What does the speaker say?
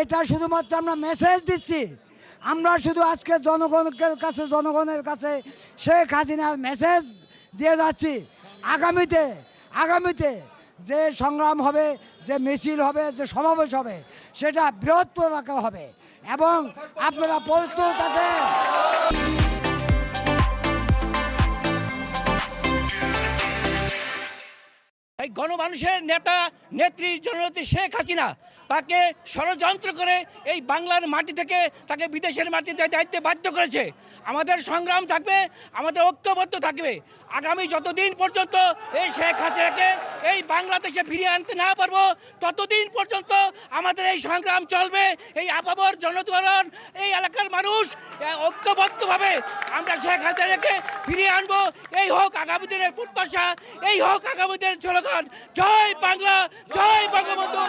এটা শুধুমাত্র আমরা মেসেজ দিচ্ছি। আমরা শুধু আজকে জনগণের কাছে শেখ হাসিনার মেসেজ দিয়ে যাচ্ছি। আগামীতে যে সংগ্রাম হবে, যে মিছিল হবে, যে সমাবেশ হবে, সেটা বৃহত্তর রাখা হবে এবং আপনারা প্রস্তুত আছেন। এই গণমানুষের নেতা নেত্রী জননেত্রী শেখ হাসিনা তাকে ষড়যন্ত্র করে এই বাংলার মাটি থেকে তাকে বিদেশের মাটিতে দায়িত্বে বাধ্য করেছে। আমাদের সংগ্রাম থাকবে, আমাদের ঐক্যবদ্ধ থাকবে। আগামী যতদিন পর্যন্ত এই শেখ হাসিনাকে এই বাংলাদেশে ফিরিয়ে আনতে না পারবো, ততদিন পর্যন্ত আমাদের এই সংগ্রাম চলবে। এই আপামর জনগণ, এই এলাকার মানুষ ঐক্যবদ্ধভাবে আমরা শেখ হাসিনাকে ফিরিয়ে আনবো। এই হোক আগামী দিনের প্রত্যাশা, এই হোক আগামী দিনের স্লোগান। জয় বাংলা, জয় বঙ্গবন্ধু।